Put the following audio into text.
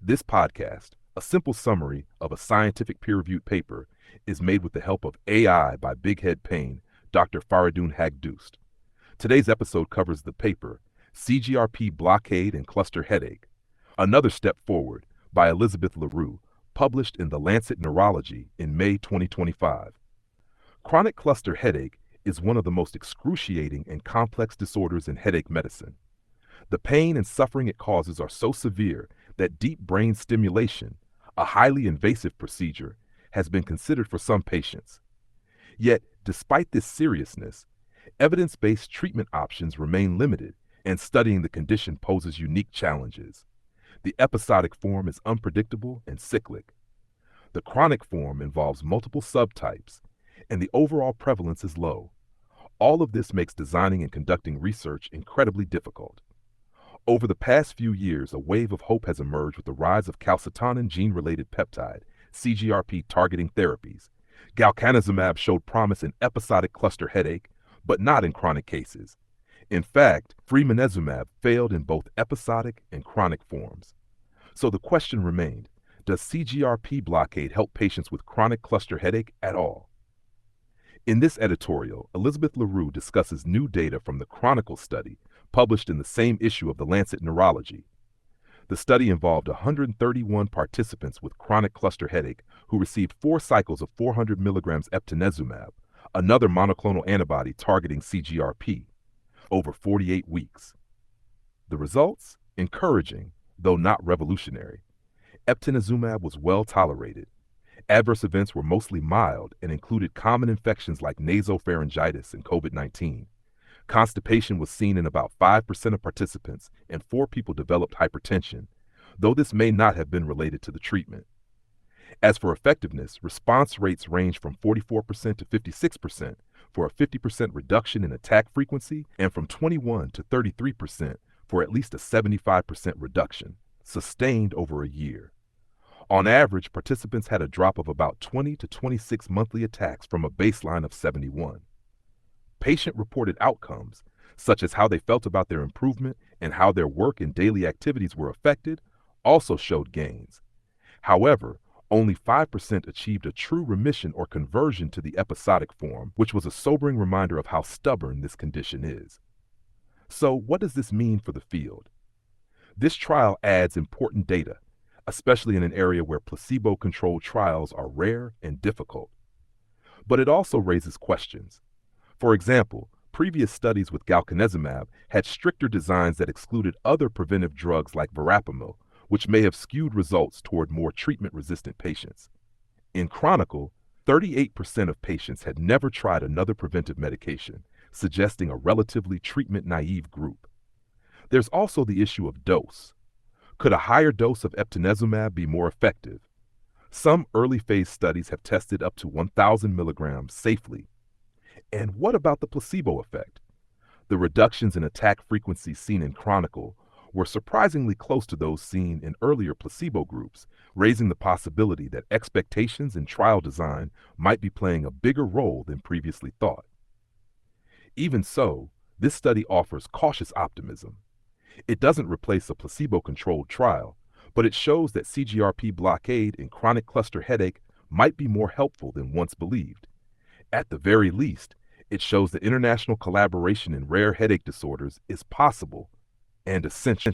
This podcast, a simple summary of a scientific peer-reviewed paper, is made with the help of AI by Big Head Pain, Dr. Faraidoon Haghdoost. Today's episode covers the paper, CGRP Blockade and Cluster Headache, Another Step Forward by Elizabeth Leroux, published in the Lancet Neurology in May 2025. Chronic cluster headache is one of the most excruciating and complex disorders in headache medicine. The pain and suffering it causes are so severe that deep brain stimulation, a highly invasive procedure, has been considered for some patients. Yet, despite this seriousness, evidence-based treatment options remain limited, and studying the condition poses unique challenges. The episodic form is unpredictable and cyclic. The chronic form involves multiple subtypes, and the overall prevalence is low. All of this makes designing and conducting research incredibly difficult. Over the past few years, a wave of hope has emerged with the rise of calcitonin gene-related peptide, CGRP targeting therapies. Eptinezumab showed promise in episodic cluster headache, but not in chronic cases. In fact, eptinezumab failed in both episodic and chronic forms. So the question remained, does CGRP blockade help patients with chronic cluster headache at all? In this editorial, Elizabeth Leroux discusses new data from the CHRONICLE study, published in the same issue of the Lancet Neurology. The study involved 131 participants with chronic cluster headache who received 4 cycles of 400 milligrams eptinezumab, another monoclonal antibody targeting CGRP, over 48 weeks. The results? Encouraging, though not revolutionary. Eptinezumab was well tolerated. Adverse events were mostly mild and included common infections like nasopharyngitis and COVID-19. Constipation was seen in about 5% of participants, and 4 people developed hypertension, though this may not have been related to the treatment. As for effectiveness, response rates range from 44% to 56% for a 50% reduction in attack frequency and from 21 to 33% for at least a 75% reduction, sustained over a year. On average, participants had a drop of about 20 to 26 monthly attacks from a baseline of 71. Patient-reported outcomes, such as how they felt about their improvement and how their work and daily activities were affected, also showed gains. However, only 5% achieved a true remission or conversion to the episodic form, which was a sobering reminder of how stubborn this condition is. So, what does this mean for the field? This trial adds important data, especially in an area where placebo-controlled trials are rare and difficult. But it also raises questions. For example, previous studies with galcanezumab had stricter designs that excluded other preventive drugs like verapamil, which may have skewed results toward more treatment-resistant patients. In CHRONICLE, 38% of patients had never tried another preventive medication, suggesting a relatively treatment-naive group. There's also the issue of dose. Could a higher dose of eptinezumab be more effective? Some early-phase studies have tested up to 1,000 milligrams safely. And what about the placebo effect? The reductions in attack frequency seen in CHRONICLE were surprisingly close to those seen in earlier placebo groups, raising the possibility that expectations in trial design might be playing a bigger role than previously thought. Even so, this study offers cautious optimism. It doesn't replace a placebo-controlled trial, but it shows that CGRP blockade in chronic cluster headache might be more helpful than once believed. At the very least, it shows that international collaboration in rare headache disorders is possible and essential.